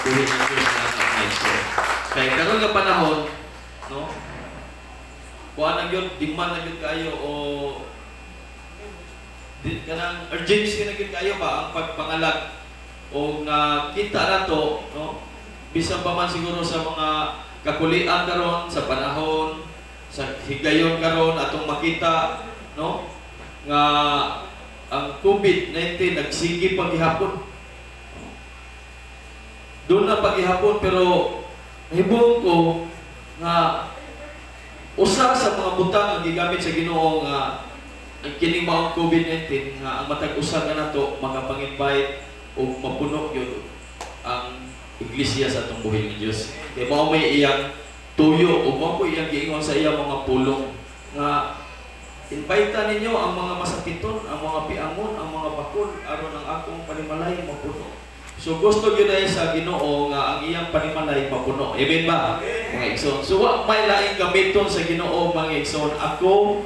buhay ng Diyos na nag-mention. Kaya karon nga panahon, no? Kuha na yun, demand na yun kayo, o kanang urgency na yun kayo ba ang pagpangalag o na kita na to, no? Bisan pa man siguro sa mga kakulian karon sa panahon, sa higayon karon atong makita, no? Nga ang COVID-19 nagsigi paghihapon. Doon na paghihapon, pero nahibong ko nga usa sa mga butang ang gigamit sa Ginoo nga ang kining maong COVID-19 nga ang matag usa nga nato makapang-invite o mapuno yun ang iglesia sa atong buhay ng Diyos. Kaya mao may iyang tuyo o mao po iyang giingon sa iyang mga pulong nga invita ninyo ang mga masakiton, ang mga piangon, ang mga bakol aron ang akong panimalay mapuno. So gusto gyud ay sa Ginoo nga ang iyang panimalay mapuno. Amen ba? Mga igsoon. So wa may laing gamiton sa Ginoo mga igsoon. Ako,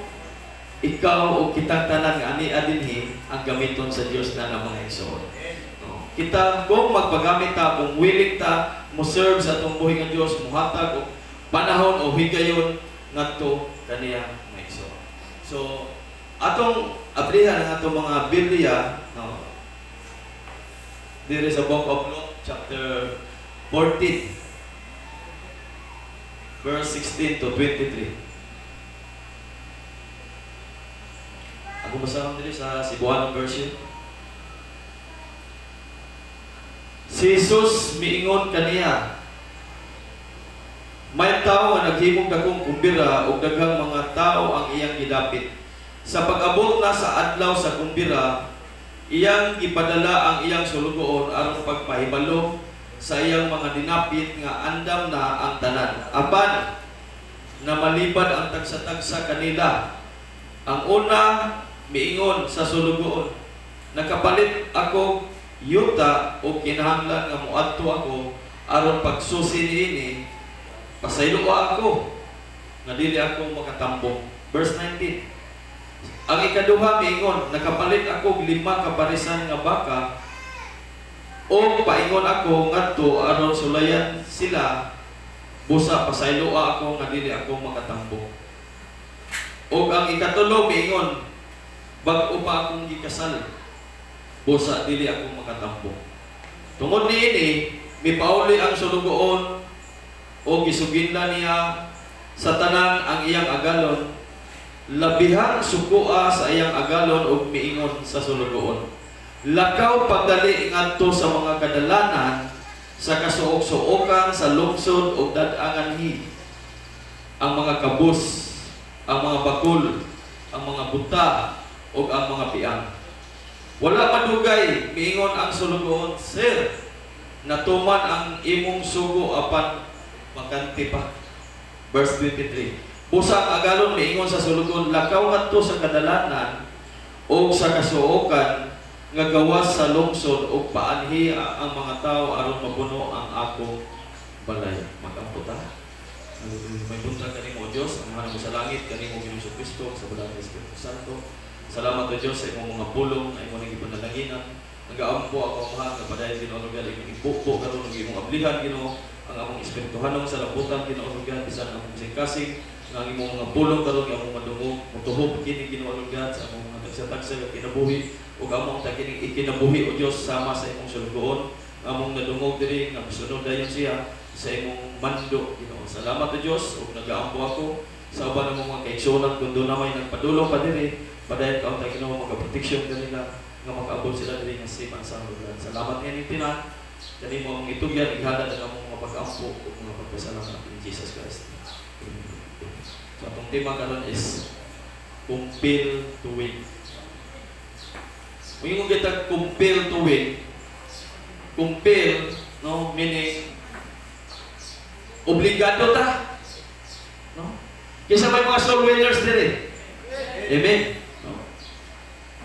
ikaw o kitang tanan nga ani adinhi ang gamiton sa Dios na mga igsoon. No. Kita kung magpagamit ta, kung willing ta mo serve sa atong buhay nga Dios, muhatag og panahon o higayon ngadto kaniya mga igsoon. So atong abrihan ang atong mga Biblia, no. There is a book of Luke, chapter 14, verse 16 to 23. Ako basahan dito sa Cebuano version. Si Jesus miingon kaniya, may tao nga naghimog dakong kumbira ug daghang mga tao ang iyang gidapit. Sa pag-abot na sa adlaw sa kumbira, iyang ipadala ang iyang sulugoon aron pagpahibalo sa iyang mga dinapit nga andam na ang tanan. Apan na malibad ang tagsa-tagsa kanila. Ang una miingon sa sulugoon, nakapalit ako yuta o kinahanglan nga muadto ako aron pagsusi niini, pasaylo ako nga dili ako makatambong. Verse 19. Ang ikaduha miingon, nakapalit ako 5 kaparisan nga baka o paingon ako ngadto aron sulayan sila, busa pasaylo ako nga dili ako makatambong. O ang ikatulo miingon, bag-o pa akong gikasal, busa dili ako makatambong. Tungod niini mipauli ang sulugoon o gisuginla niya sa tanan ang iyang agalon. Labihang sukua sa iyang agalon ug miingon sa sulugoon, lakaw pagdali ngadto sa mga kadalanan, sa kasuok-suokan, sa lungsod ug dad-anganhi, ang mga kabus, ang mga bakul, ang mga buta ug ang mga piang. Wala madugay, miingon ang sulugoon, Sir, natuman ang imong sugo apan makanti pa. Verse 23. Busa ang agalon miingon sa sulugon, lakaw ngadto sa kadalanan o sa kasuokan nga gawas sa lungsod o paanhi ang mga tao aron mapuno ang ako balay. Magampo ta. May bunta kanimo o Dios, ang mahal mo sa langit, kanimo Ginoong Kristo, sa bulan ng Espiritu Santo. Salamat o Dios sa imong mga pulong, ay mo nang ipanalaginan. Nagaampo ako mahal nga padayon Ginoo lugar, imong ipupo karon ng imong ablihan Ginoo, ang among espirituhanong sa labutan Ginoo lugar, bisan ang among kasing ang imong mga pulong karon nga among madungog mutuhog kini Ginoo God sa among mga tagsa-tagsa nga kinabuhi ug among takining ikinabuhi o Dios sama sa imong sulugoon, among nadungog diri nga mosunod dayon siya sa imong mando Ginoo. Salamat o Dios ug nagaampo ako sa uban ng mga kaigsunan kun do na may nagpadulong pa diri, padayon ka ta Ginoo magaproteksyon kanila nga makaabot sila diri nga safe and sound God. Salamat nga tinan kanimo among itugyan ighalad ang among mga pag-ampo ug mga pagpasalamat in Jesus Christ. So, itong tema karon is compel to win. Kung yung kita compel to win, compel, no, meaning obligado ta, no? Kaysa may mga soul winners din. Amen. No?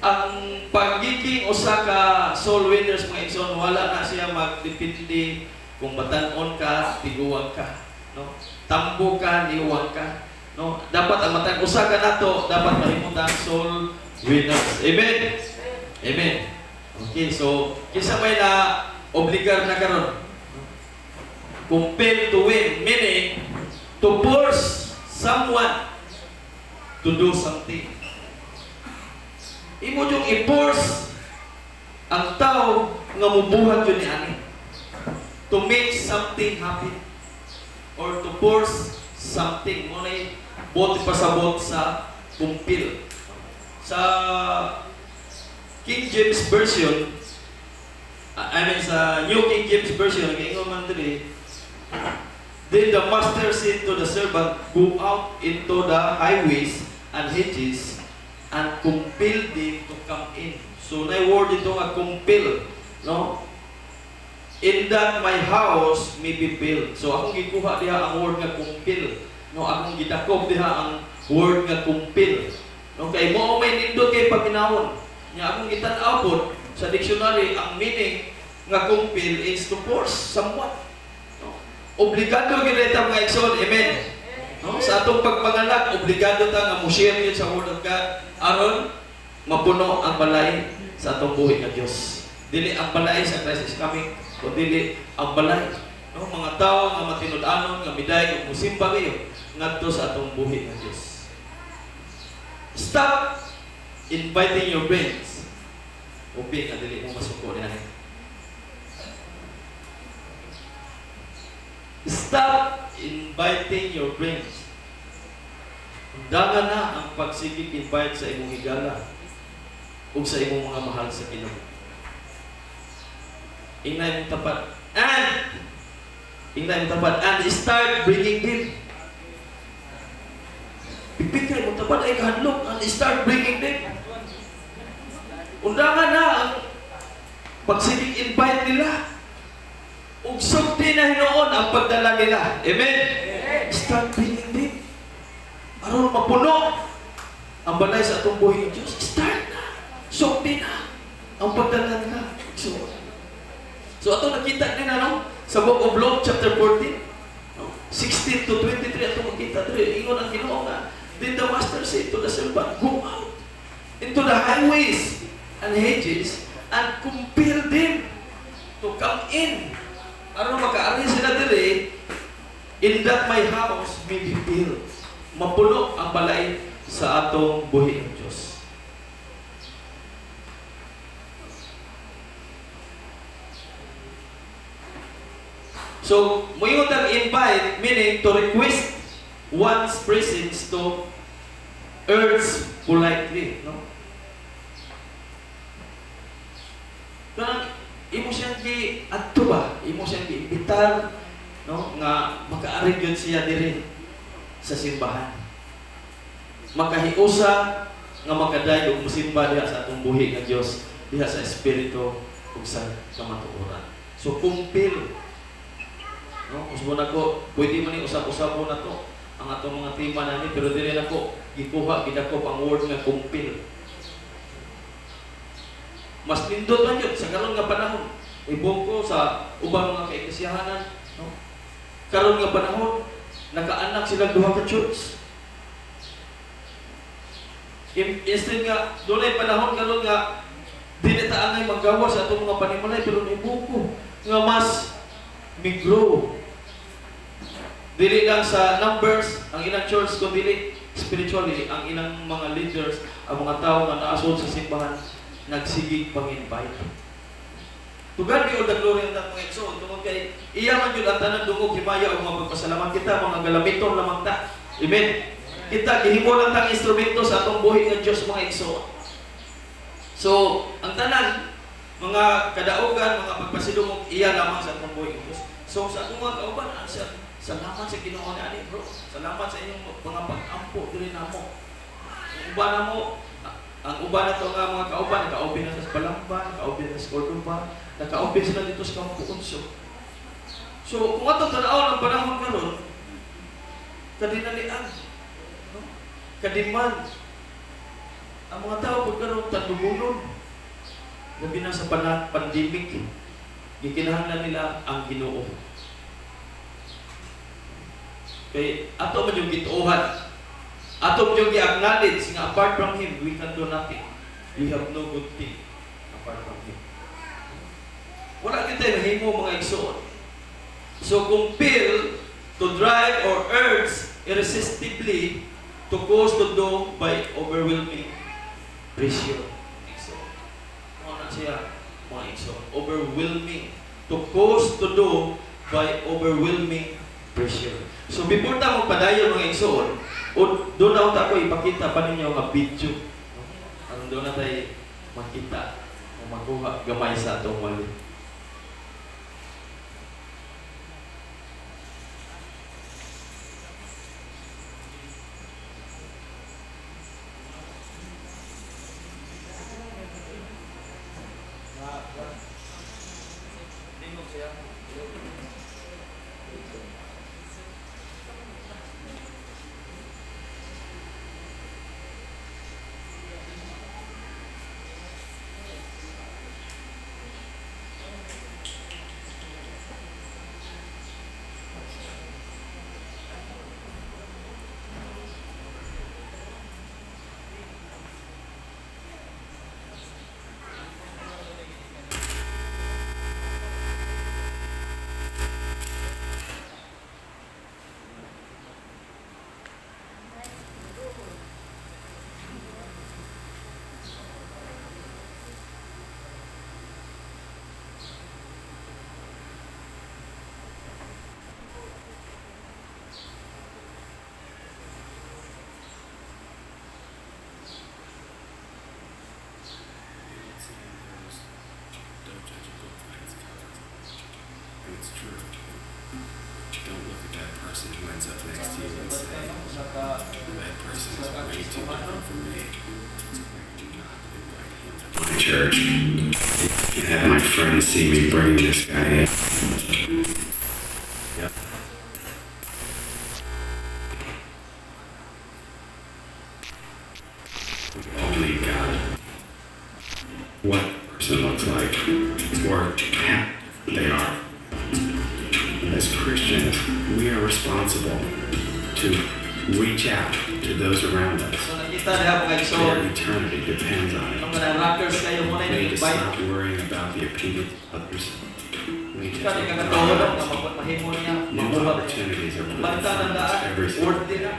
Ang pagiging usa ka soul winners mga igsoon, wala na siya magdepende kung batan-on ka, tiguwag ka, no? Tambo ka, niwag ka. No, dapat ang matag usa ka nato, dapat mahimutang soul winners. Amen. Amen. Okay, so kinsa may na obligar na karon? Compel to win, meaning to force someone to do something. Imo yung i-force ang tao nga mubuhat yun ni ani to make something happen or to force something. Muna yung bote pasabot sa kumpil. Sa King James Version, sa New King James Version, nag-ingon man dili, then the master said to the servant, go out into the highways and hedges and compel them to come in. So, na word ito nga compel, no? In that my house may be built. So, akong gikuha diha ang word nga compel. No, akong gidakop diha ang word nga compel. No, kay mo may nindot kay paminawon. Nya akong gitan-aw pod sa dictionary ang meaning nga compel is to force someone. No? Obligado gyud ta mga igsoon. Amen. No, sa atong pagpanganak, obligado ta nga mo-share yun sa word of God aron mapuno ang balay sa atong buhi nga Dios. Dili ang balay sa Christ is coming, o dili ang balay, no, mga tao nga matinud-anon nga miday ug musimba kayo ngadto sa atong buhi nga Dios. Stop inviting your friends. Upi nga dili mo masuko diha. Stop inviting your friends. Undangan na ang pagsigig invite sa imong higala ug sa imong mga mahal sa Ginoo. Inay mong tapat and start bringing them. Pipikay mong tapat ay kahadlok and start bringing them. Undangan na ang pagsigig invite nila. Ug sugdi na hinoon ang pagdala nila. Amen? Start bringing them. Aron mapuno ang balay sa atong buhay ng Diyos. Start na. Sugdi na ang pagdala nila. So ato nakita din ano sa Book of Luke chapter 14, 16 to 23 ato makita diri ingon ang Ginoo nga, then the master said to the servant, go out into the highways and hedges and compel them to come in. Aron makaari sila diri, in that my house may be built. Mapuno ang balay sa atong buhi ng Diyos. So, moyong invite, meaning to request one's presence to urge politely, no? Kanang imo siyang gi-adto ba? Imo siyang gi-imbitar, no? Nga makaari gyud siya diri sa simbahan. Makahiusa nga makaday og musimba diha sa atong buhi nga Dios, diha sa espiritu ug sa kamatuoran. So, kumpil. No, usbo na ko, pwede man ni usap-usapon na to ang atong mga tema nani, pero dili na ko gikuha gidakop ang word nga kumpil. Mas nindot man yun sa karon nga panahon. Ibong ko sa ubang mga kaiglesiyahanan, no? Karon nga panahon, nakaanak sila duha ka church. Instead nga dunay panahon karon nga dili ta angay maggawa sa atong mga panimalay, pero ibong ko nga mas migro. Dili lang sa numbers ang ilang church, kung dili spiritually ang ilang mga leaders, ang mga tao nga naasod sa simbahan nagsigig pang-invite. To God be all the glory and that mga igsoon. Tungod kay iya man yun ang tanan dungog himaya o mga pagpasalamat kita, mga galamiton lamang ta. Amen. Kita gihimo lang tang instrumento sa atong buhi nga Dios mga igsoon. So, ang tanan mga kadaugan, mga pagpasidungog iya lamang sa atong buhi nga Dios. So, sa atong mga kauban, salamat sa Ginoo ni ani, bro. Salamat sa inyong mga pag-ampo diri namo. Ang uban namo, ang uban nato nga mga kauban, naka-open na sa Balamban, naka-open na sa Cordoba, naka-open sila dito sa Campo Unso. So, kung ato tanaw ng panahon karon, kadinalian, no? Kadiman, ang mga tao pagkaroon tandubulon, labi na sa pandemic, gikinahanglan nila ang Ginoo. Kaya ato man yung gituohan, ato man yung i-acknowledge nga apart from Him, we can do nothing. We have no good thing apart from Him. Wala kita mahimo mga igsoon. So compel to drive or urge irresistibly to cause to do by overwhelming pressure. So, ano na siya? Mga igso. Overwhelming. To cause to do by overwhelming pressure. So before ta magpadayon mga igsoon, o doon na ako ipakita pa ninyo nga video. Ano doon na tayo makita o makuha gamay sa atong wali. It's true. But you don't look at that person who ends up next to you and say, that person is way too different from me. Do not invite him to my church. And have my friends see me bring this guy in. Yep. Only God. What a person looks like, or how they are. As Christians, we are responsible to reach out to those around us. So nakita niya mga Their igsoon. eternity depends on Ang it. mga rockers kayo muna We need to invite. stop worrying about the opinion of others. We need to Kani take kakatawag our na mahimo niya. new Mabuhat. opportunities are put in Banta front ng of us daan. every single Word din na.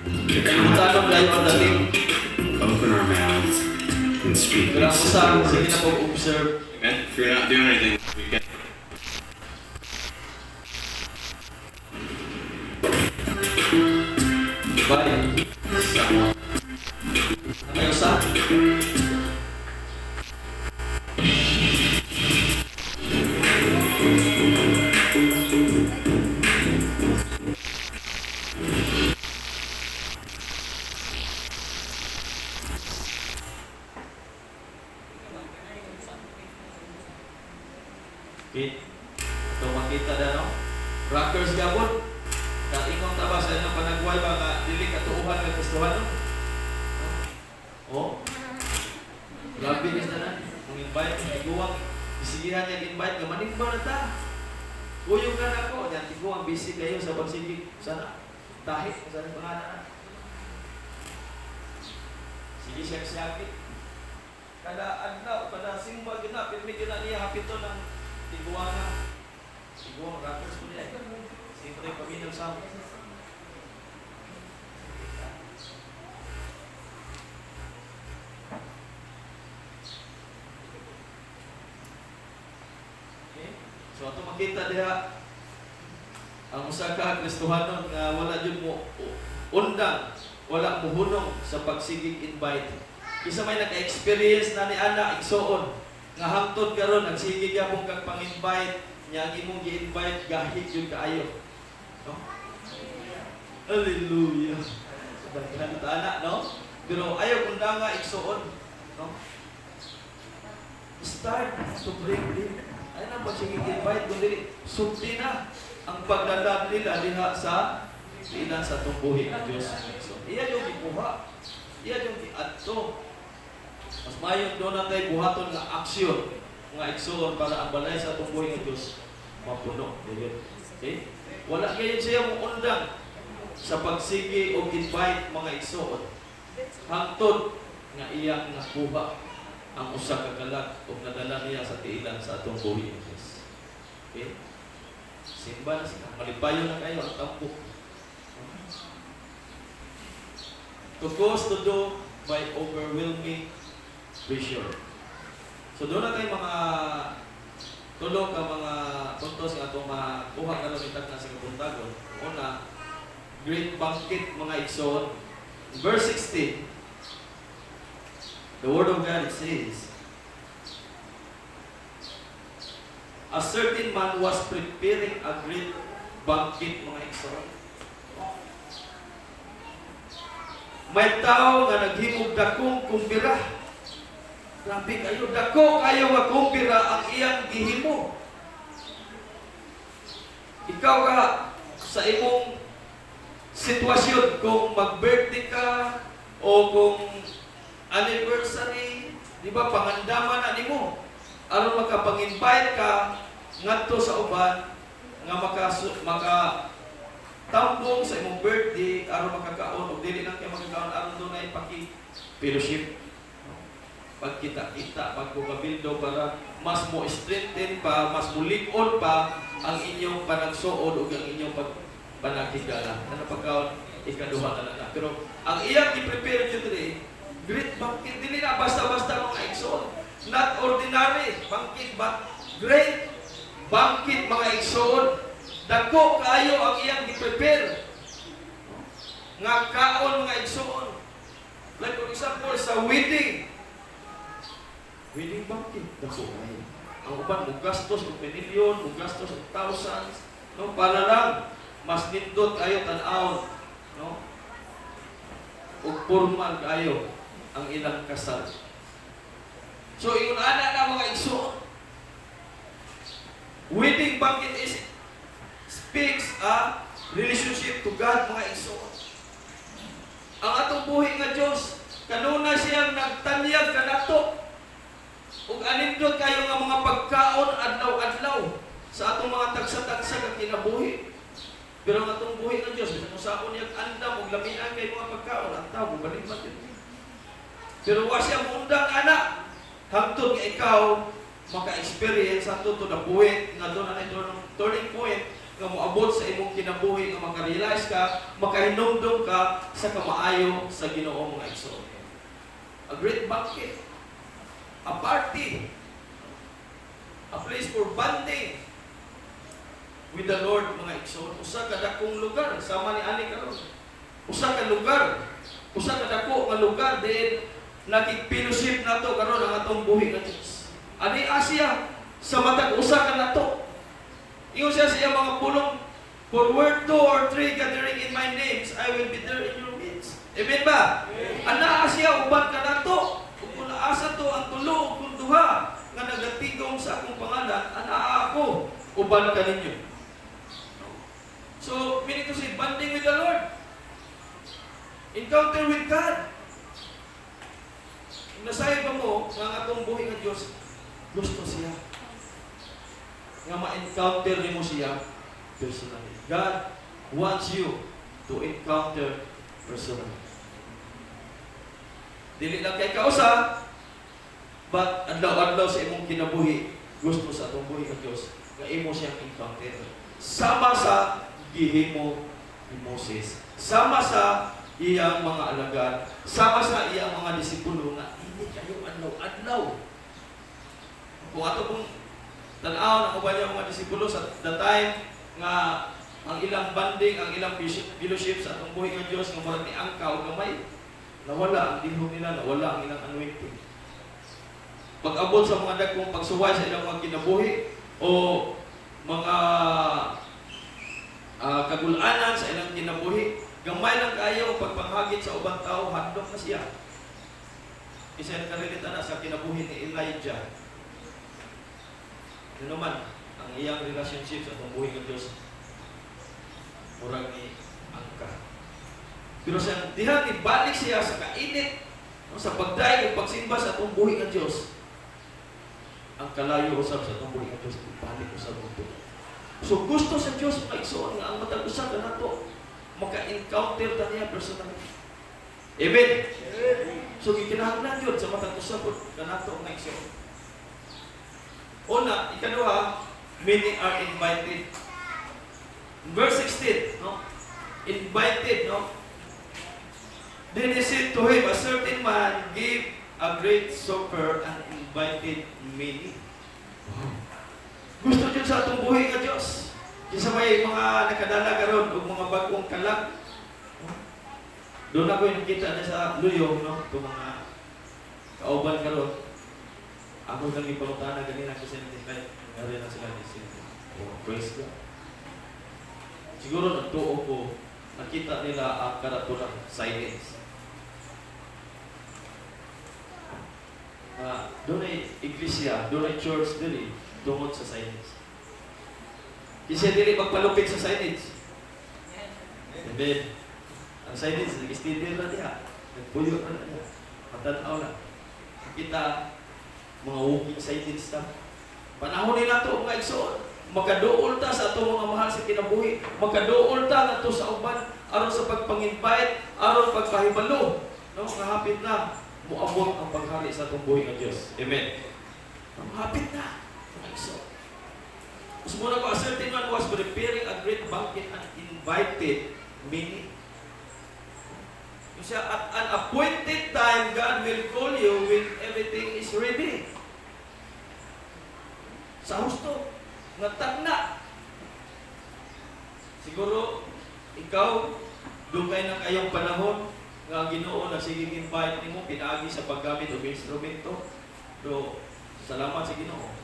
to come Tanong out kayo ang dating. to open our mouths and speak Kailangan these ko sa simple sige na words. pag-observe. Amen. If you're not doing anything, we can. Bye. Ano sa? Okay. Ito makita na no? Rockers gabon. Kaingong taba sa inyong panagway ba nga dili katuuhan ng Kristohan no? Oh. Grabe guys na na. Kung invite, tiguang, bisigihan niya invite nga manimba na ta. Uyong ka na ako. Yan, tiguang, busy kayo sa pagsigig. Sana, tahit, sana pangalan na. Sige siya siyakit. Kada adlaw, kada simba gina, pirmi gina niya hapito ng tiguang na. Tiguang, rockers ko niya. Siyempre, paminang sa okay. So, ato makita diha ang usa ka Kristohanon nga wala jud mo undang, wala mo hunong sa pagsigig invite. Isa may naka-experience na ni ana igsoon nga hangtod karon nagsigig gyapon kag pang-invite nya ang imong gi-invite gahit jud kaayo. No? Hallelujah. Sabay ka ana, no? Pero ayaw kung nga igsoon, no? Start to bring them. Ay na pag-invite kundi sulti na ang pagdadaan nila diha sa ilan sa tumbuhin ng Diyos. So, iya yung ikuha. Iya yung iadto. Mas mayon doon natin buhaton nga aksyon nga igsoon para ang balay sa tumbuhin ng Diyos mapuno. Okay? Wala kayo siya mong undang sa pagsigi o invite mga igsoon. Hangtod nga iyang nakuha ang usa ka kalag o nadala niya sa tiilan sa atong buhi ng Diyos. Okay? Simba na sila. Malibayo na kayo ang tampok. To cause to do by overwhelming pressure. So doon na tayo mga tulong ka mga puntos nga itong makuha ka lang itag na sa kabuntagon. Una, great banquet mga igsoon. Verse 16, the word of God, it says, a certain man was preparing a great banquet mga igsoon. May tao nga naghimog dakong kumbira. Grabe kayo, dako kayo nga kumbira ang iyang gihimo. Ikaw ka sa imong sitwasyon, kung mag-birthday ka o kung anniversary, di ba, pangandaman na nimo. Aron makapang-invite ka ngadto sa uban nga tambong sa imong birthday, aron makakaon o dili lang kay makakaon aron dunay paki-fellowship. Pagkita-kita, pagbukabildo para mas mo strengthen pa, mas mulig-on pa ang inyong panagsuod o ang inyong panagigala. Ano pagkaon, ikaduha na lang. Pero ang iyang i-prepare nyo today, great banquet, dili na basta-basta mga igsoon. Not ordinary banquet, but great banquet mga igsoon. Dako kayo ang iyang i-prepare. Nga kaon mga igsoon. Like for example, sa wedding banquet, dako kayo. Ang uban, mugastos ng milyon, mugastos ng thousands, no? Para lang, mas nindot kayo tan-aon, no? O formal kayo ang ilang kasal. So, yung anak na mga igsoon, wedding banquet speaks a relationship to God, mga igsoon. Ang atong buhi nga Diyos, kanuna siyang nagtanyag kanato. Ug anindot kayo nga mga pagkaon adlaw-adlaw sa atong mga tagsa-tagsa nga kinabuhi. Pero ang atong buhi ng Diyos, bisan mo sa niya andam ug lamian kay mga pagkaon, ang tao balik man din. Pero wa siya mundang anak hangtod nga ikaw maka-experience hangtod to the point nga doon na turning point nga moabot sa imong kinabuhi nga maka-realize ka, makahinumdum ka sa kamaayo sa Ginoo mga igsoon. A great banquet, a party, a place for bonding with the Lord mga igsoon. Usa ka dakong lugar, sama ni ani karon. Usa ka lugar, usa ka dako nga lugar din nakikpilusip nato karon ang atong buhi nga Dios. Ani Asia sa matag usa ka nato. Ingon siya sa iyang mga pulong, for where 2 or 3 gathering in my names, I will be there in your midst. Amen ba? Ana Asia uban ka nato. Kung naasa to ang tulo kung duha nga nagatigong sa akong pangalan, ana ako uban ka ninyo. So, meaning to say, bonding with the Lord. Encounter with God. Kung nasayo ba mo, nga atong buhay ng Diyos, gusto siya. Nga ma-encounter ni mo siya personally. God wants you to encounter personally. Dili lang kay kausa, but adlaw-adlaw sa imong kinabuhi, gusto sa atong buhay ng Diyos, nga imo siyang encounter. Sama sa gihimo ni Moses, sama sa iyang mga alagad, sama sa iyang mga disipulo na hindi kayo adlaw-adlaw. Kung ato pong tanaw ng uban yung mga disipulo sa the time nga ang ilang banding, ang ilang fellowship sa atong buhay ng Diyos, nga murag ni angka o gamay, nawala ang dihong nila, nawala ang ilang anointing. Pag-abot sa mga dagkong pagsuway sa ilang mga kinabuhi o mga kagulanan sa ilang kinabuhi, gamay lang kayo pagpanghagit sa ubang tao, handog na siya. Isa yung karilita na sa kinabuhi ni Elijah. Ano naman, ang iyang relationship sa itong buhay ng Diyos, murag ni angka. Pero sa dihang ibalik siya sa kainit, sa pagdaig at pagsimba sa itong buhay ng Diyos, ang kalayo usap sa itong buhay ng Diyos, ibalik usap ito. So gusto sa Diyos maigsoon nga ang matag-usap na nato, maka-encounter ta niya personally. Amen? So gikinahanglan yun sa matag-usap na nato maigsoon. Una, ikaduha, many are invited. Verse 16, no? Invited, no? Then he said to him, a certain man gave a great supper and invited many. Gusto dyan sa atong buhay nga Diyos. Kisa may mga nakadala karon o mga bagong kalag. Doon ako yung nakita na sa Luyo, no? Itong mga kauban karon. Ako lang yung palutana ganina kasi nag-invite. Ngayon na sila ni oh, praise God. Siguro nagtuo ko, nakita nila ang karatulang silence. Doon ay iglesia, doon ay church, doon ay tungod sa silence. Kasi dili magpalupit sa silence. Amen. Ang silence, nag-steady na diya. Nagpuyo na diya. Matanaw na. Kita, mga walking silence na. Panahon nila ito, mga igsoon. Makadool ta sa itong mga mahal sa kinabuhi. Makadool ta na ito sa uban. Aron sa pagpang-invite, aron pagpahibalo. No? Kahapit na, muabot ang paghari sa itong buhay ng Diyos. Amen. Mahapit na. Mga igsoon. Sumunod ko, a certain one was preparing a great banquet and invited many. Kasi at an appointed time, God will call you when everything is ready. Sa husto, natagna. Siguro, ikaw, dugay na kayong panahon nga Ginoo na sige invite nimo pinaagi sa paggamit og instrumento. Do, salamat sa Ginoo.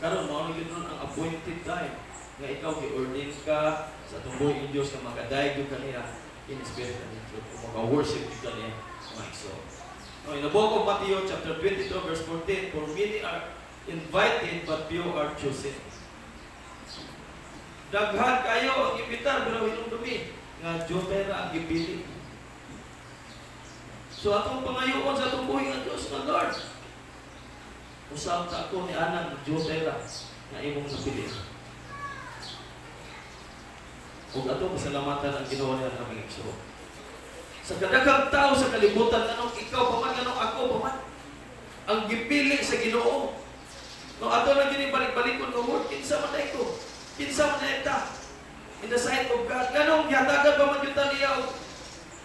Karon mao ni gid ang appointed time nga ikaw gi-ordain ka sa tumboy ng Dios nga makadayeg kaniya in spirit and in truth, maka-worship kaniya mga igsoon. No, in the book of Matthew chapter 22 verse 14, for many are invited but few are chosen. Daghan kayo ang imbitar pero hinumdumi nga Jotera ang gipili. So atong pangayoon sa atong buhay nga Dios nga Lord. Usab ta ako ni anang Jotera nga imong napili. Ug ato pasalamatan ang Ginoo niya ang aming igsoon. Sa kadaghang tao sa kalibutan anong ikaw paman anong ako paman ang gipili sa Ginoo. No ato lang gini balik-balikon nga word kinsa man ito. Kinsa man ita. In the sight of God. Ganong gihatagan pa man yuta niya og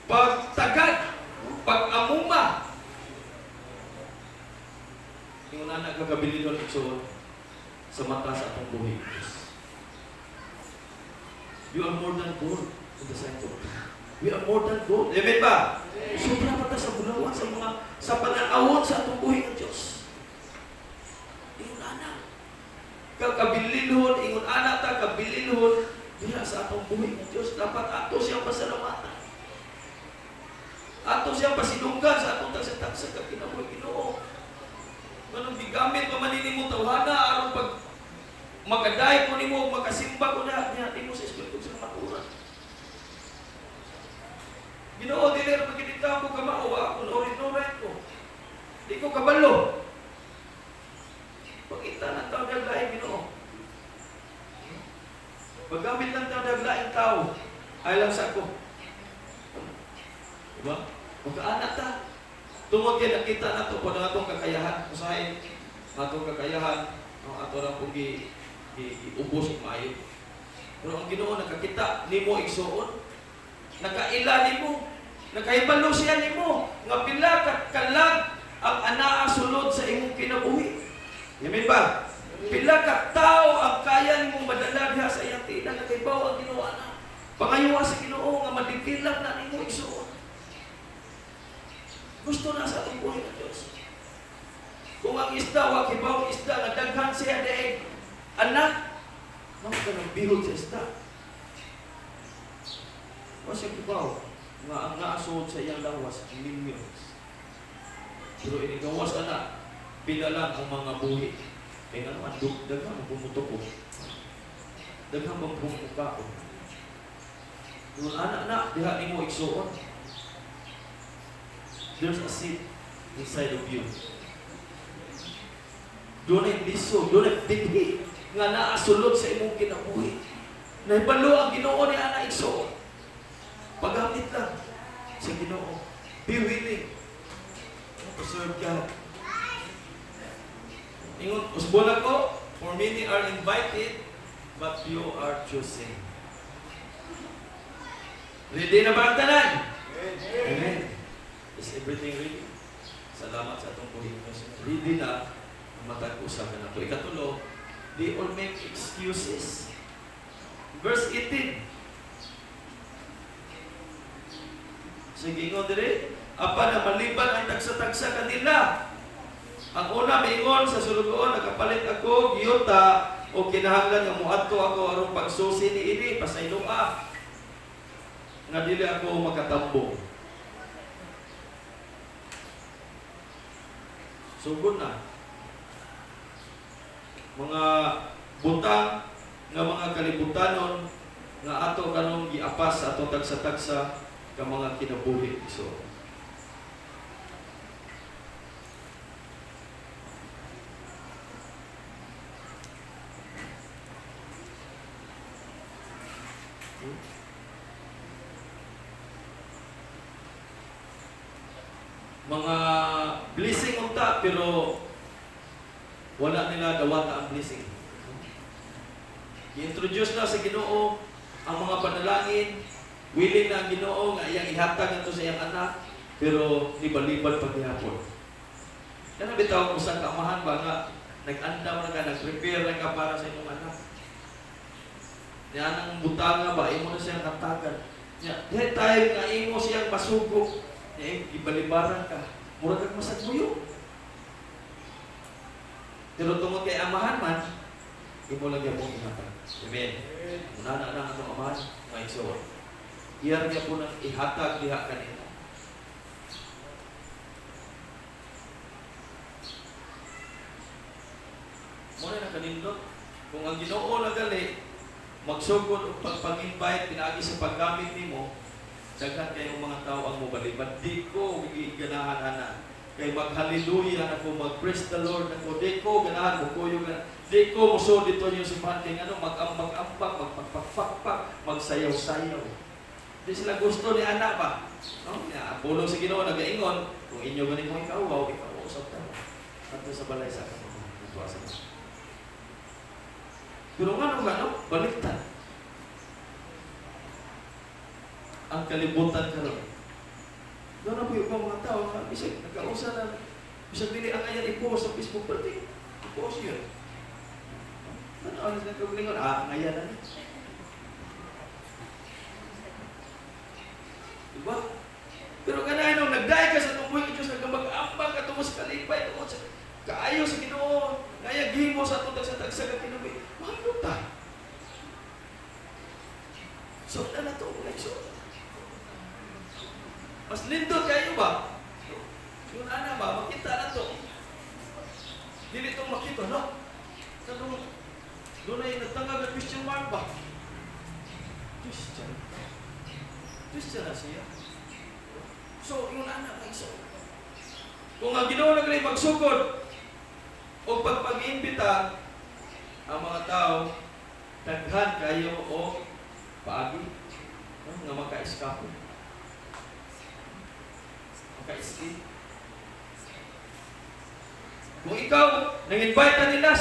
pagtagad, pag-amuma. Yung anak kagabili doon igsoon sa mata sa atong buhay. You are more than gold in the sight of God. We are more than gold. Amen ba? Sobra pa ta sa bulawan sa mga sa pananawon sa atong buhay ng Diyos. Ingon anak. Kabilinhon, ingon anak ta kabilinhon diha sa atong buhay ng Diyos. Dapat ato siyang pasalamatan. Ato siyang pasinunggan sa atong tagsa-tagsa ka kinabuhi Ginoo. Manong gigamit pa man nimo tawhana aron pag makaday ko nimo makasimba ko na niya mo sa espiritu sa maturan. Ginoo dili ra pagkita ko kamao ako orin-orin ko. Di ko kabalo. Pagkita na tao daglain Ginoo. Paggamit lang tao daglain tao ay lang sa ako. Diba? Magkaanak ta. Tungod kay nakita nato po na atong kakayahan, usahay atong kakayahan, ato ra pug iubos maayo. Pero ang Ginoo nakakita nimo igsuon, nakaila nimo, nakahibalo siya nimo nga pila ka kalag ang anaa sulod sa imong kinabuhi. Amen ba? Pila ka tawo ang kaya nimong madala diha sa iyang tinan nakahibaw ang Ginoo ana. Pangayuwa sa Ginoo nga madikilag na nimo igsuon. Gusto na sa atong buhay ng Diyos. Kung ang isda, wag hibaw ang isda, nagdaghan siya daig, anak, naman ka ng bihod sa isda. Wag siya hibaw, nga ang naasod sa iyang lawas, millions. Pero inigawas ka na, pinalang ang mga buhi. Kaya nga naman, daghang ang pumutok ko. Daghang ang pumutok ko. Kung anak, diha ni mo igsuon. There's a seed inside of you. Doon ay liso, doon ay bighi nga naasulod sa imong kinabuhi. Nahibalo ang Ginoo ni ana igsoon. Paggamit lang sa Ginoo. Be willing to serve God. Ingon, usbon ako, for many are invited, but you are choosing. Ready na ba ang tanan? Amen. Is everything ready? Salamat sa atong buhing. Ready na ang matag-usap na ito. Ikatulo, they all make excuses. Verse 18. Sige nga dire, apa na maliban ang tagsa-tagsa kanila. Ang una miingon sa sulugoon, nakapalit ako, giyota, o kinahanglan nga muadto ako aron pagsusi ni ini, pasayloa. Nga dili ako makatambo. Sugod na. Mga butang nga mga kalibutanon nga ato kanong giapas ato tagsa-tagsa ka mga kinabuhi. So, mga blessing unta pero wala nila dawata ang blessing. I-introduce na sa Ginoo ang mga panalangin, willing na ang Ginoo nga iyang ihatag nato sa iyang anak, pero liban-liban pa gihapon. Kana bitaw ko sa kamahan ba nga nag-andam na ka, nag-prepare na ka para sa inyong anak. Yan ang butanga ba, imo na siyang katagan. Dahil tayo nga imo siyang masugok, ibalibaran ka, murag kang masagbuyo. Pero tungod kay amahan man, imo lang yung mong ihatag. Amen. Muna na ang atong amahan, may iso. Iyar niya po nang ihatag diha kanina. Muna na kanindot, kung ang Ginoo na gali, magsugod o pagpag-invite, pinagi sa paggamit nimo, daghan kayong mga tao ang mobalibad. Di ko ganahan ana. Kay mag-hallelujah ako, mag-praise the Lord ako. Di ko ganahan mo kuyo ganahan. Di ko muso dito yung simbahan kay ano, mag-ambak-ambak, magpagpakpak, magsayaw-sayaw. Di sila gusto ni anak ba? No? Pulong sa Ginoo nagaingon, kung inyo ganing mo ikaw usap ta. Ato sa balay sa kanila. Pero nga baliktad. Ang kalibutan karon. Doon na po yung mga tao na bisag nagkausa na bisag dili ang ayan i-post sa Facebook pati. I-post yun. Ano ang nagkaglingon? Ngayon na niya. Diba? Pero kanahin nung nagdahay ka sa tumboy ng Diyos, nagkamag-ambang ka tungo sa kalipay, tungo sa kaayo sa Ginoo, kaya gihimo sa atong tagsa-tagsa ka kinubi. Mahalo ta. So, na to, so. Mas lindot kayo ba? Yung ana ba, makita na to. Dili itong makita, no? Doon ay nagtangag na Christian mark ba? Christian na siya. So, yung ana ba iso? Kung ang Ginoo na kayo magsugod o pagpag-imbita ang mga tao, daghan kayo o paagi nga maka-eskapo. Maka-escape. Kung ikaw, nang-invite na nila,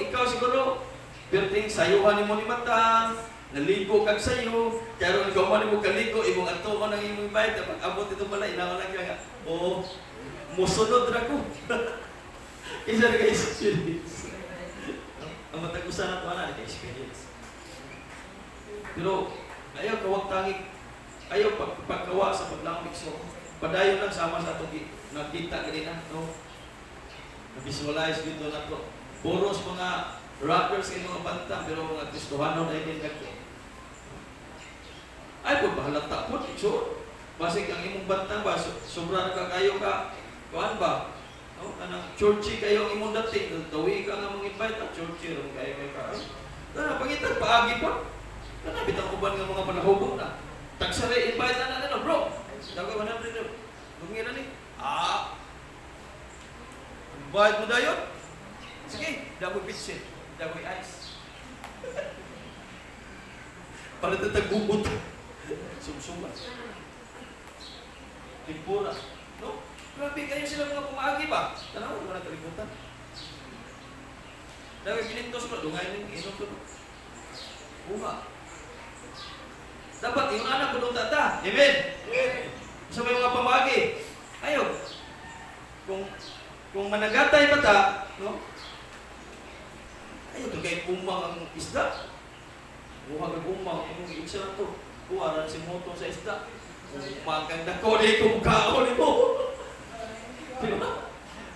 ikaw siguro, perting sayuhan mo ni Matang, naligo kag sayo, kaya ikaw man mo kaligo, imong ato mo nang imong invite, pag abot ito pala, inawa lang kaya, musunod na ko. Isa na ka-experience. Ang matag-usa na ito, naka-experience. Pero, ayaw kawag tangig, ayaw pagkawa sa paglamig. So, padayon lang sama sa itong nakita kanina, no? Na-visualize dito na ito. Puros mga rockers kayo mga banta, pero mga Kristohanon ay din nagto. Ay, kung bahalata po, so, basig ang imong banta ba, sobra na kayo ka, kuhan ba? No? Anang churchy kayo ang imong dating, dawi ka nga mong invite, churchy rin kayo ka. Ano, pangitan, paagi pa. Ano, bitang uban ng mga panahubog na. Tagsari, invite na, bro. Dagoy, 100 na. Lumiran ni. Invite mo dayon? Sige, dagoy pitsit. Dagoy ice. Para ito tagbubot. Sumsumat. Limpura. No? Grabe kayo sila mga pumagi ba? Tanaw, wala kalibutan. Dagoy pinintos mo, dungay ng inom ko. Buha. Dapat yung anak ko tata. Amen. Sa may mga pamagi. Ayaw. Kung managatay pa ta, no? Ayaw, kay umang ang isda. Buha kag umang, yung itsa na to. Buharan si moto sa isda. Kung maganda ko, di kong kaon mo.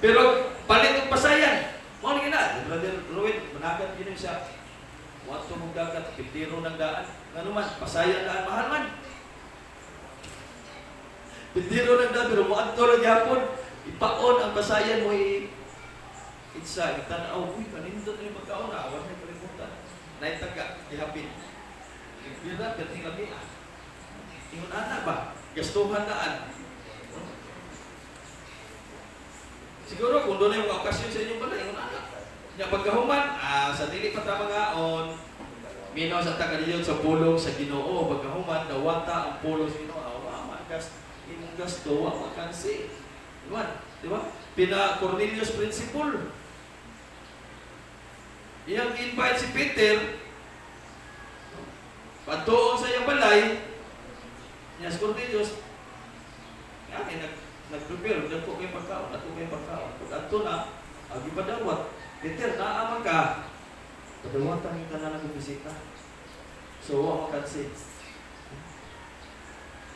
Pero, palit ang pasayan. Mga naging na, Brother Ruin, managat yun siya. Wato mong dagat, pitiro ng daan. Ano man, pasayan daan, mahal man. Pitiro ng daan, pero muadto ng yapon. Ipaon ang pasayan mo, itsa, itanaw, uy, kanindot na yung magkaon, awan na kalimutan. Naitaga, ihapin. Bira, gating labi. Ingon anak ba? Gastuhan daan. Siguro kung doon na yung mga okasyon sa inyong bala, ingon anak. Nya pagkahuman, sa dili pa ta mangaon, minaw sa tagadiyot sa pulong sa Ginoo, pagkahuman dawata ang pulong sa Ginoo, magas imong gasto wa makansi. Di ba? Pina Cornelius principle. Iyang invite si Peter patuon sa iyang balay. Nya si Cornelius nag-prepare, dagko kay pagkaon, ato kay pagkaon. Pag ato na, agi padawat. Peter, naaman ka. Padawatan yung tanan ng bisita. So, wa makansi.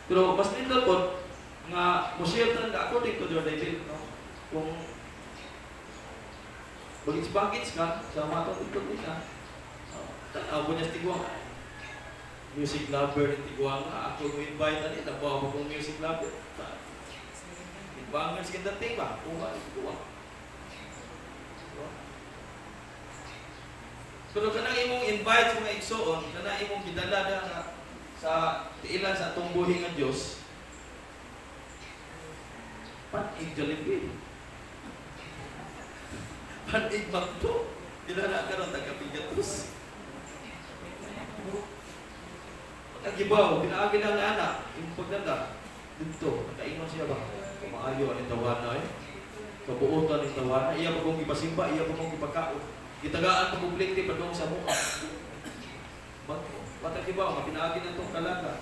Pero mas nindot po, nga museum na according to John David, no? Kung bagits-bagits ka, sa matang ikot nila, tanaw mo niya tigwang. Music lover ng tigwang, ako mo invite na nila, bawa mo kong music lover. Bangan sa dating ba? Kuha ng tigwang. Pero kanang imong invite sa mga igsoon, kanang imong gidala na sa tiilan sa atong buhi nga Dios. Panig Jollibee. Panig Makdo. Gidala ka ng taga-Pigatus. Pagkagibaw, pinaagi ng anak, yung pagdanda, dito, nakaingon siya ba? Kumaayo ang tawana kabuotan ng tawana, iya pa kong ipasimba, iya pa kong ipakaon. Gitagaan pa kumplete pa doon sa mukha. Pagkagibaw, mapinaagi na itong kalaga.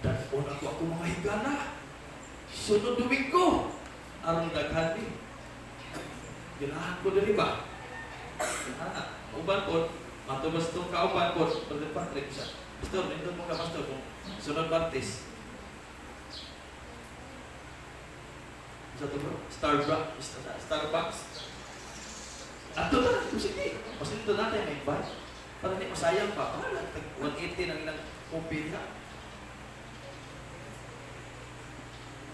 Danon ako mga higala. Sunod Domingo. Arang daghan din. Ginahan ko din ba? Anak, uban po, matubas itong kauban po, Brother Patrick siya. Pastor, nindot mo ka, Pastor, kung sunod Baptist. Sa ito bro? Starbucks. Ato na, sige. Mas nito natin may buy. Para hindi masayang pa. 180 ng ilang kopi na.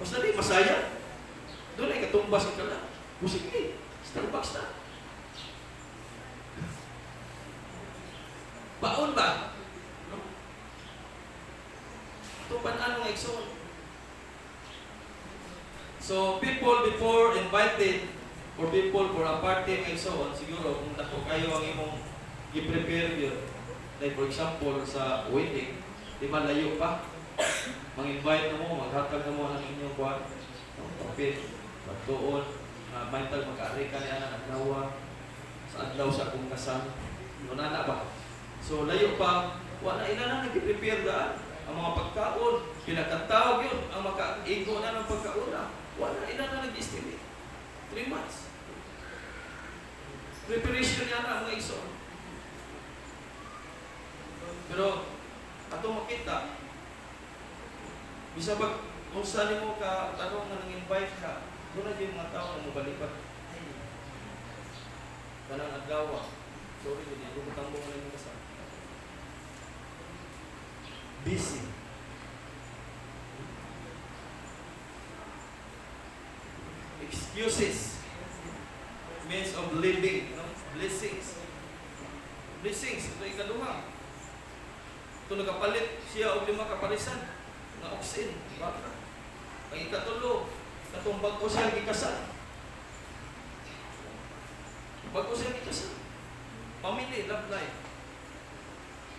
Mas na di masayang. Doon ay katumbas ka na. Sige, Starbucks na. Baon ba? No? Ito panan mga igsoon. So, people before invited or people for a party and so on, siguro kung dako kayo ang imong i-prepare yun, like for example sa wedding, di ba layo pa? Mang-invite na mo, maghatag na mo ang inyong buwan, kapit, magtuon, may tag mag-ari ka ni anak adlaw sa adlaw sa akong kasal. Yun na ba? So, layo pa, wala ina na nag-prepare daan. Ang mga pagkaon, pinakatawag yun, ang maka-igo na ng pagkauna. Wala, ina na nag-estimate. 3 months. Preparation niya na mga igsoon. Pero, ato makita, bisa ba, kung saan mo ka, tanong na nang-invite ka, doon na yung mga tao na mabalipat. Ay, kanang adlaw, sorry, hindi ko matambong na yung kasama. Busy. Excuses, means of living, no? Blessings. Blessings, ito ikaduha. Ito nakapalit siya og 5 kaparisan na oxen, baka. Ang ikatulo, katong bago siya gikasal. Bago siya gikasal. Family, love life.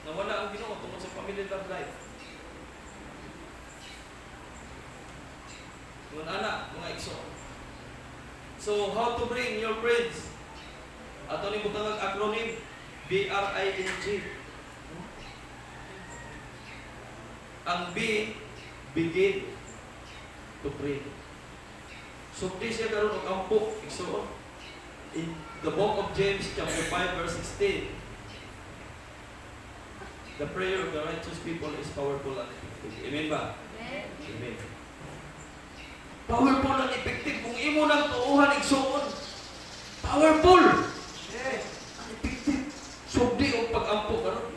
Nawala ang Ginoo tungkol sa family, love life. Mga anak, mga igsoon. So, how to bring your friends? Ato ni butang acronym, BRING. Ang B, begin to pray. So, di siya karoon ng ampo. So, in the book of James, chapter 5, verse 16, the prayer of the righteous people is powerful and effective. Amen ba? Amen. Powerful and effective. Kung imo nang tuuhan, igsuon. Powerful! And effective. Subdi o pag-ampo karon.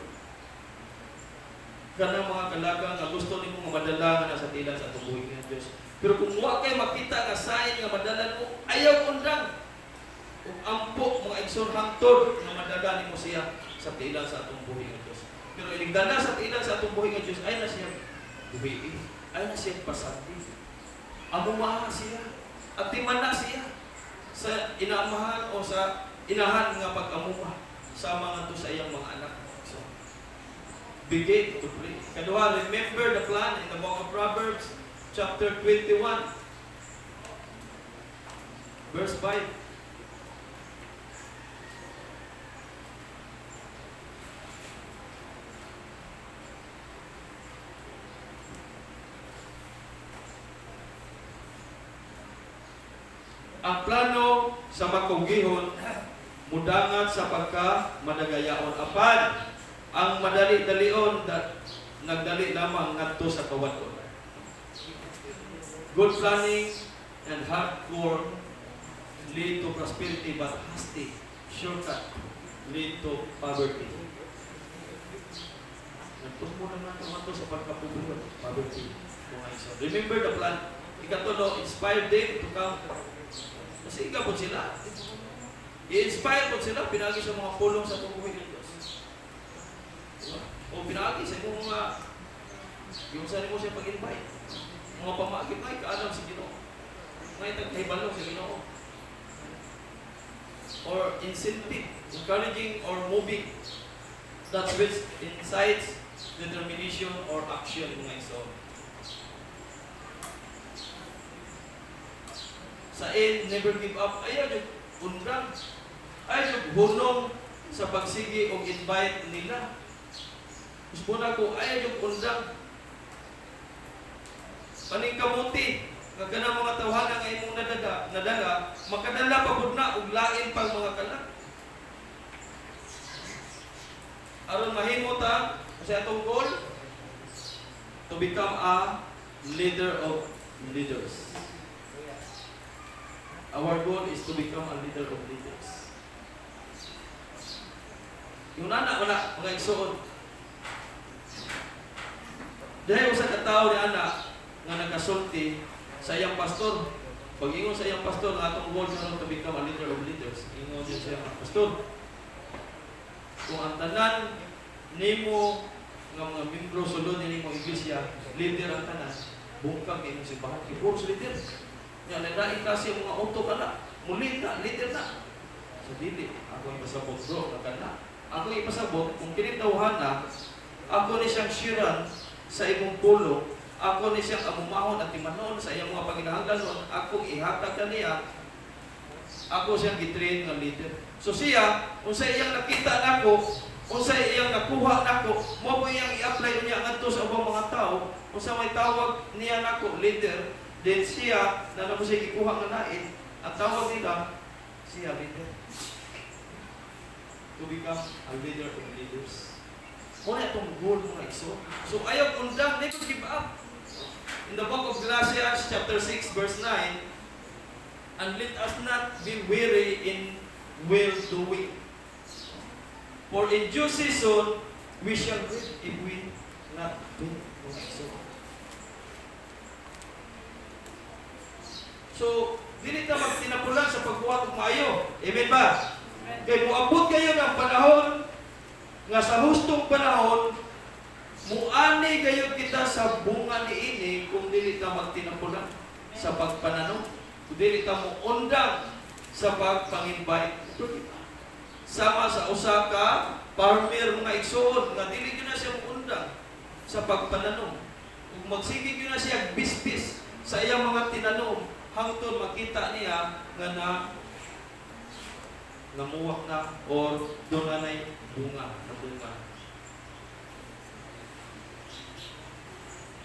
Kanang mga kalaga nga gusto nimo nga madala nga sa tilan sa tubuhin ng Dios. Pero kung wa kay makita nga sign nga madala mo, ayaw undang. Kung ampo mga igsoon hangtod nga madala nimo siya sa tilan sa tubuhin ng Dios. Pero inigdala sa tilan sa tubuhin ng Dios ay na siya buhi. Ay na siya pasati. Amumaha siya. At timana siya sa inaamahan o sa inahan nga pag-amuma sa mga to sa iyang mga anak. Begin to pray. Kadua, remember the plan in the book of Proverbs, chapter 21, verse 5. Ang plano sa makugihon, mudangat sa pagka-madagayaon. Apan, ang madali-dalion nagdali lamang ngadto sa kawadon. Good planning and hardcore lead to prosperity, but hasty shortcut lead to poverty. Nagtumbo naman ito sa pagkapubuhan, poverty. Remember the plan. Ikatulo, inspire them to come. Kasi ikaw po sila. I-inspire po sila, pinagi sa mga pulong sa tubuhin ng Diyos. O pinagi sa mga yung saan mo siya pag-invite. Mga pamagin ay kaalam sa Ginoo. May tagkaibalong sa Ginoo. Or incentive, encouraging or moving. That's which incites determination or action mga iso. Sa end, never give up. Ayaw yung undang. Ayaw yung hunong sa pagsigi o invite nila. Gusto na ko, ayaw yung undang. Paning kamuti, kagana mga tawhana nga imong nadala, makadala pa po na, ug lain pang mga kalag. Aron mahimo ta, kasi atong goal, to become a leader of leaders. Our goal is to become a leader of leaders. Yung nana, mga igsoon, dahil usa ka tao ni anak nga nagasulti sa iyang pastor. Pag ingon sa iyang pastor nga atong goal sa to become a leader of leaders, ingon din sa iyang pastor. Kung ang tanan nimo nga mga membro sulod nimo iglesia, leader ang tanan, bungkag imong simbahan, puro leader. Nya nadain kasi mga auto kana, muli na leader na. So dili ako ipasabot bro kana. Ako ipasabot kung kini tawhana, ako ni siyang shiran sa imong pulo, ako ni siyang amumahon at timanon sa iyang mga paginahanglanon, akong ihatag kaniya, ako siyang gitrain nga leader. So siya, kung sa iyang nakita nako, kung sa iyang nakuha nako, mo po iyang i-apply niya ngadto sa ubang mga tao, kung sa may tawag niya nako leader, then siya na nako siya gikuha nga lain, ang tawag nila siya leader. To become a leader of leaders. Muna itong goal mga igso. So ayaw undang, never give up. In the book of Galatians chapter 6 verse 9, and let us not be weary in well-doing. For in due season, we shall reap if we not faint mga igso. So, dili ta magtinapulan sa pagbuhat ug maayo. Amen ba? Kay moabot kayo ng panahon nga sa hustong panahon, muani kayo kita sa bunga ni ini kung dili ta magtinapulan sa pagpananaw, kung dili ta mo undang sa pagpangimbay. Sama sa usa ka farmer mga igsoon nga dili gyud na siya mo undang sa pagpananaw. Kung magsige gyud na siya bispis sa iyang mga tinanom hangtod makita niya nga namuwak na or doon na bunga na bunga.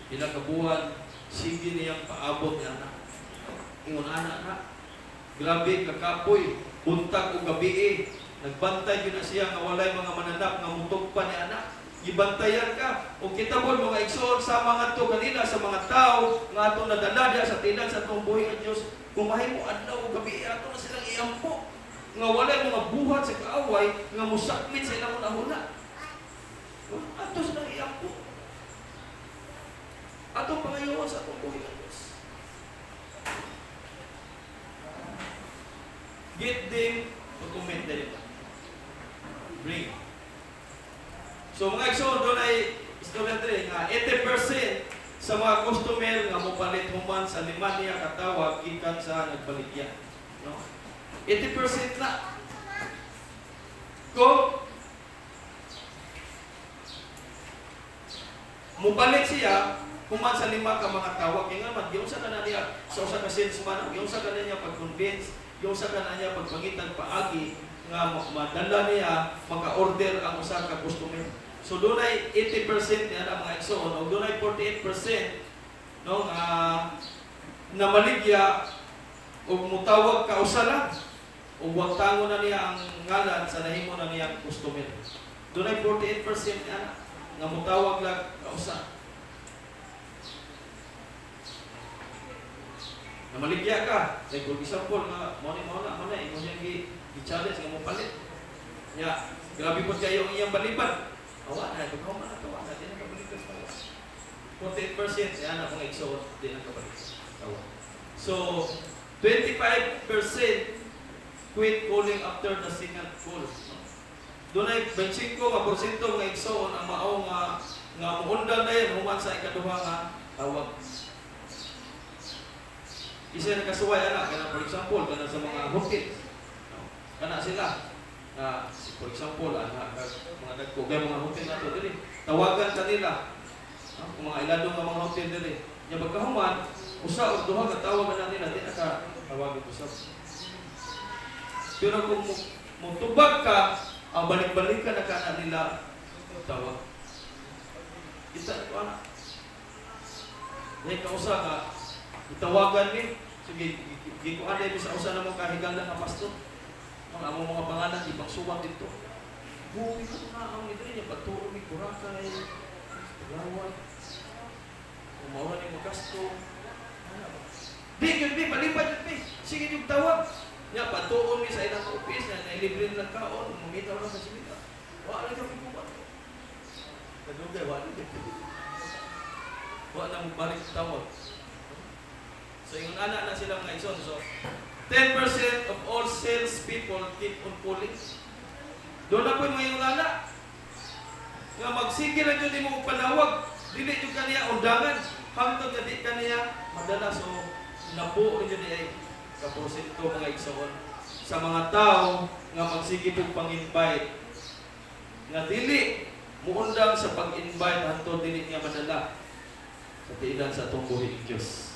Pila ka buwan, sige niyang paabot niya na. Ingon na. Grabe, kakapoy, buntag o gabi nagbantay yun na siya nga walay mga mananap nga mutog pa ni anak. Gibantayan ka. O kita po mga igsoon sa mga to kanila, sa mga tao nga ato nadala diya sa tinan sa itong buhay ng Diyos. Kung mahimo adlaw o gabi, ato na silang iampo. Nga walay mga buhat sa kaaway, nga musakmit sa ilang una-una. Ato silang iampo. Ato pangayawan sa itong buhay ng Diyos. Get them to commit them. Bring. So mga igsoon, doon ay istorya din nga 80% sa mga customer nga mopalit human sa 5 niya katawag gikan sa nagbaligya. No? 80% na. Kung mopalit siya human sa 5 ka mga tawag, kaya nga yung sa kanan niya sa usa ka salesman, yung sa kanan niya pag-convince, yung sa kanan niya pagpangitan paagi nga madala niya maka-order ang usa ka customer. So doon ay 80% niya ang mga igsoon, o doon ay 48% no, na maligya o mutawag ka usa lang o wagtango na niya ang ngalan sa nahimo na niya customer. Doon ay 48% niya nga mutawag lang ka usa. Na maligya ka, like for example, nga mo na, imo niya i-challenge nga mo palit. Ya, grabe po kayo ang iyang balibad. Awa na, ikaw man ito, di na kabalikas pa. 48% yan ang mga igsoon, di na kabalikas. So, 25% quit calling after the second call. Doon ay 25% mga igsoon ang mao nga muundang na yan, human sa ikaduha nga tawag. Isa na kasuway anak, kana for example, kana sa mga hotel. Kana sila, for example, mga nagkugay mga hotel nato dili. Tawagan kanila. Kung mga iladong nga mga hotel dili. Nya pagkahuman, usa o duha ka tawagan na nila, di na ka tawagan usab. Pero kung mutubag ka, ang balik-balik ka na kana nila tawag. Kita ko anak. Dahil ka usa ka, itawagan ni, sige, gikuan din sa usa namang kahigalan nga pastor. Ang among mga pangalan, ibang suwang dito. Buwi ko na ang ito niya, pagturo ni Kurakay, Lawat, umawa ni Magasto. Di, palipad yun, sige yung tawag. Niya, patuon ni sa ilang office, na nailibre ng kaon, mamitaw lang sa simita. Wala kami kumat. Nagugay, wala na mo balik sa tawag. So, yung anak na silang mga ison. So, 10% of all sales people keep on calling. Doon na po yung anak. Nga magsige lang yun, di mo panawag. Dili yung kaniya undangan. Hangtod na di kaniya madala. So, nabuo rin yun ay kaporosento mga igsoon. Sa mga tao nga magsige po pang-invite. Nga dili muundang sa pag-invite. Hangtod dili niya madala. Sa tiilan sa itong buhay ng Diyos.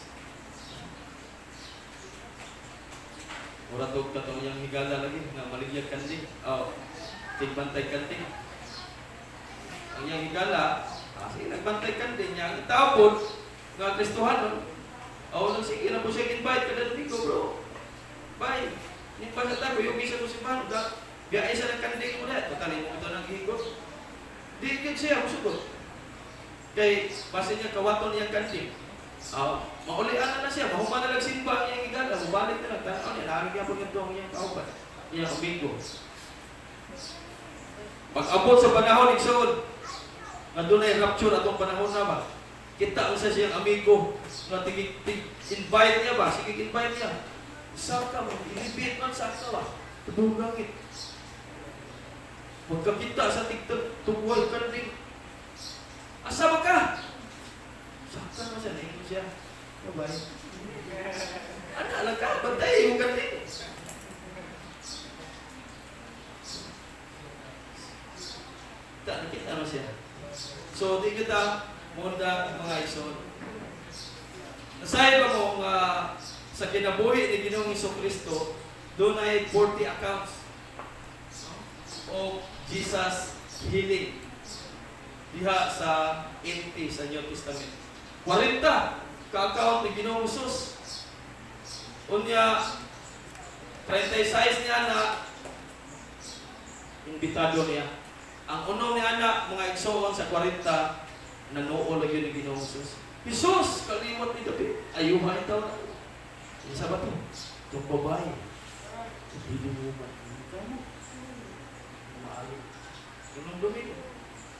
Mura to katong yang higala lagi nga maligya kandi. Tigbantay kandi. Ang yang higala, sige nagbantay kandi niya. Ang taapod nga Kristohanon. Sige na po siya invite kada domingo, bro. Bye. Ni pa sa tayo yung isa ko si Mano da. Biya isa ng kandi ko na. Tatali mo ito ng higot. Di kag siya musugot. Kay base niya kawaton niyang kandi. Maulian na siya, mahuman na lang simba niyang igala, mabalik na lang, tanaw niya, naramig niya po nito ang iyang kaupan, iyang amigo. Pag-abot sa panahon, igsoon, nandun ay rapture atong panahon na ba? Kita ang sa siyang amigo, na invite niya ba? Sige, invite niya. Saan ka mo? Ilibit man saan ka ba? Tudong langit. Pagkakita sa tigtugwal ka rin. Asa ba ka? Sakta na siya, naingon siya. Bye-bye. Ano, alam ka, bantay yung kantin. Nakita na siya. So, di kita munda mga ison. Nasahin ba mo sa kinabuhi ni Ginoong Jesucristo, doon ay 40 accounts of Jesus healing diha sa 80 sa New Testament. 40 ka-account ni Ginoong Hesus. Unya 36 niya na imbitado niya. Ang unong niya na mga igsoon sa 40 nanuo lagi ni Ginoong Hesus. Hesus, kaliwat ni David. Ayuhan itaw na. Isa ba ito? Itong babae. Hindi mo ba? Ikaw mo. Maalim. Ganun Domingo.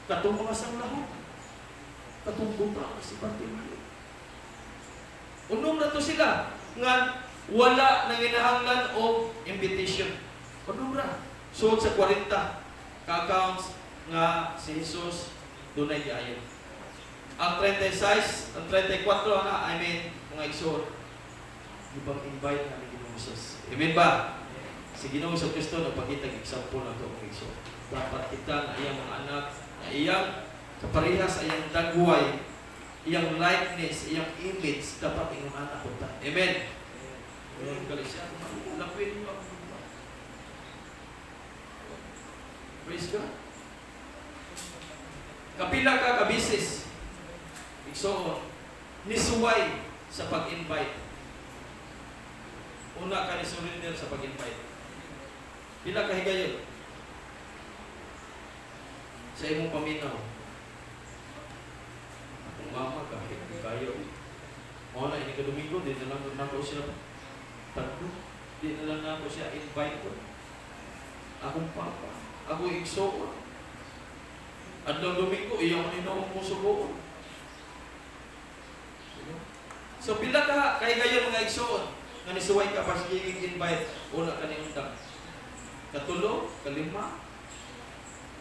Katong mga sanglaho. Katong buta kasi Bartimeo. Unong na to sila. Nga wala nang ginahanglan o invitation. Unong na. Suot sa 40 ka-accounts nga si Jesus dunay giayon. Ang 36, ang 34 na, mga igsoon, ibang invite na ni Ginoong Hesus. Amen ba? Si Ginoong Hesus Kristo nagpakita ng example na ito ang igsoon. Dapat kita na iyang mga anak, na iyang kaparehas, iyang dagway, iyang likeness, iyang image, dapat iyong anak ko ta. Amen? Amen. Galisya, lapin mo ako. Praise God. Kapila ka kabisis, igsoon, nisuway sa pag-invite. Una ka ni surrender sa pag-invite. Pila ka higayon sa imong paminaw. Akong mama ka, higayon. O na, ini ka Domingo, di na lang nako siya tatlo. Di na lang nako siya invite ko. Akong papa, ako igsoon. Adlaw Domingo, iyang ninoong mo subuon. So pila ka kay gayon mga igsoon nga nisuway ka pa sige invite una ka ni undang. Katulo, kalima.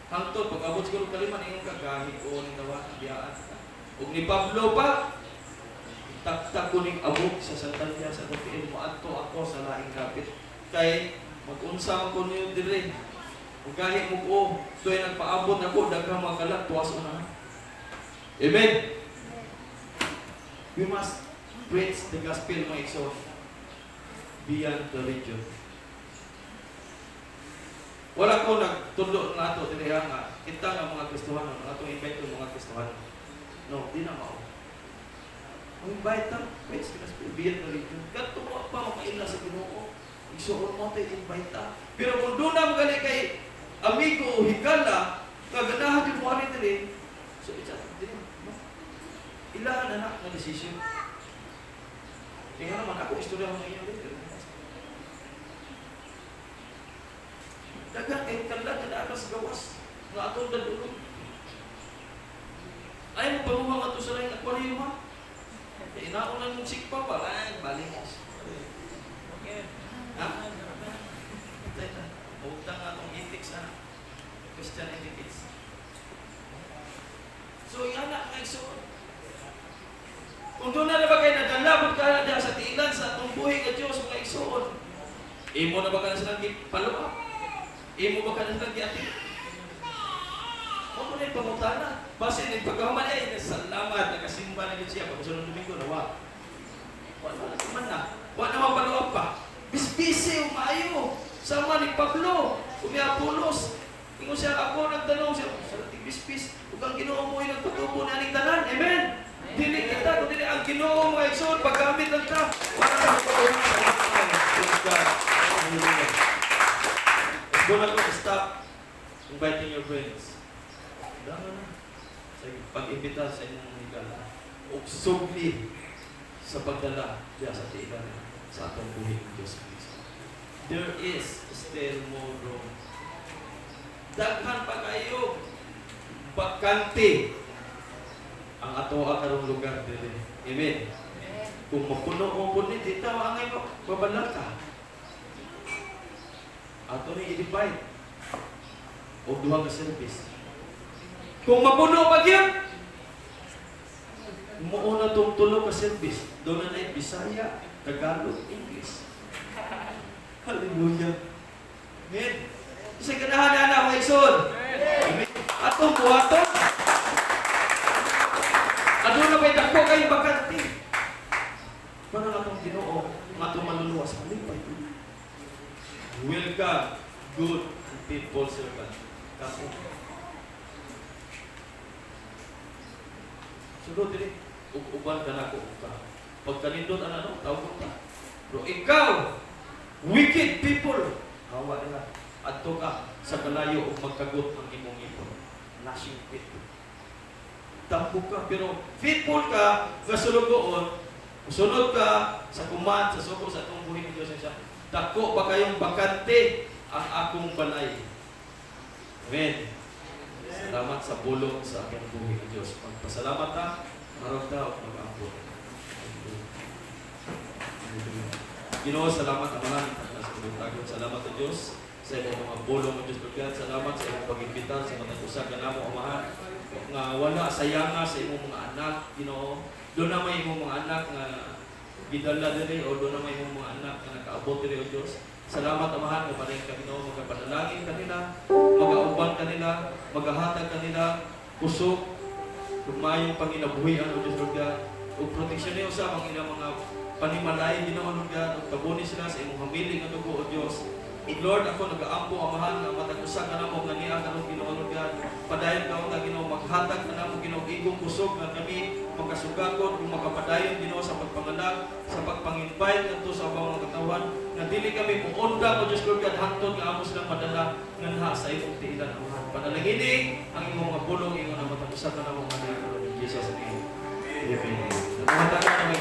Hangtod pag abot siguro kalima ningon ka gahig o ni dawa biyaan ka. Ug ni Pablo pa taktak ko ning abot sa Santalia sa Copiel mo adto ako sa laing kapit kay mag-unsa ko niyo dire. Ug gahig mo ko tuoy nagpaabot ako daghang mga kalat tuwas una. Amen. We must preach the gospel mga igsoon beyond the region. Wala ko nagtulo na ito dilihan nga kita nga mga Kristohanon ang atong invite ko mga Kristohanon. No, di na mao. Ang invite na preach the gospel beyond the region. Kadto mo pa makaila sa Ginoo. Igsoon mo tayo invite ta. Pero kung doon na magali kay amigo o higala nga ganahan yung mga nitili, so it's ilahan anak na decision. Tingnan naman ako, istorya mo ngayon dito. Dagat kayong kanda na akas gawas nga atong dadulog. Ayaw mo pamuhang ato sa laing aquarium ha? Inaunan mong sikpa ba? Ay, balingas. Ha? Mautang nga itong ethics ha? Christian ethics. So, yung anak nga igsoon. Kung doon na ba kayo nadalabot ka na sa tiilan sa atong buhay ka Diyos mga igsoon, imo na ba ka na silang paluwa? Imo ba ka na silang giatin? Ano na yung pangutana? Base na yung pagkahuman ay salamat, nakasimba na yun siya pagkasunod Domingo na wala naman na. Wala naman paluwa pa. Bisbisi, umayo. Sama ni Pablo, umiapulos. Ingo siya ako, nagtanong siya, salating bispis, huwag ang Ginoo mo yung nagtutubo na aning tanan. Amen? Dili kita, kung dili ang Ginoo mga igsoon, paggamit lang ka. Wala na magpatuloy. Praise God. Hallelujah. Go na ko, stop inviting your friends. Dama na. Sa pag-imbita sa inyong higala. O sugli sa pagdala diya sa tiilan sa atong buhay ng Diyos Kristo. There is still more room. Daghan pa kayo. Bakante ang ato karong lugar dili. Amen. Kung mapuno o punit, dito angay babalaka. Ato ni i-divide o duha ka service. Kung mapuno pa gyud, mo na tong tulo ka service. Doon na Bisaya, Tagalog, English. Hallelujah. Amen. Isa ganahan na anak, Maison. Amen. Atong buhaton. Ano na ba'y dako kayo bakante? Parang atong Ginoo, atong maluluwas. Malipay ito. Welcome, good and faithful servant. Kaso. Sunod din. ug uban ka nako ka. Pag kanindot ano, tawag ka. Pero ikaw, wicked people, hawa nila. Adto ka sa kalayo ug magkagot ang imong ipon. Lasing pit. Tampo ka, pero faithful ka, kasulugoon, sunod ka sa command, sa suko sa itong buhay ng Diyos siya. Dako ba kayong bakante ang akong balay? Amen. Salamat sa bulong sa aking buhay ng Diyos. Magpasalamat ka, marag ka o mag-ampun. Ginoo, salamat amahan sa pagtagon. Salamat sa Diyos sa imong mga bulong ng Diyos Lord. Salamat sa imong pag-imbita sa matag usa ka namo amahan. Nga wala sayanga sa imong mga anak, Ginoo. Doon na may imong mga anak nga gidala diri o doon na may imong mga anak nga nakaabot diri o Diyos. Salamat amahan nga paring ka Ginoo, magapanalangin kanila, magauban kanila, magahatag kanila kusog, tumayong panginabuhi ang Diyos Lord God. Ug proteksyon niyo sa mga panimalay Ginoo Lord God, ug tabuni sila sa imong hamiling nga dugo o Diyos. Lord, ako nag-aampo amahan nga matag-usa ka namo nga niya kanong Ginoo Lord God. Padayon ka nga Ginoo maghatag ka namo Ginoo igong kusog nga kami magkasugaton ug makapadayon Ginoo sa pagpanganak, sa pagpang-invite ngadto sa ubang mga katawan nga dili kami muunda o Diyos Lord God hangtod nga amo silang madala nganha sa imong tiilan amahan. Panalangini ang imong mga bulong ingon na matag-usa ka namo nga niya Jesus name. Amen. Nagmatagan na may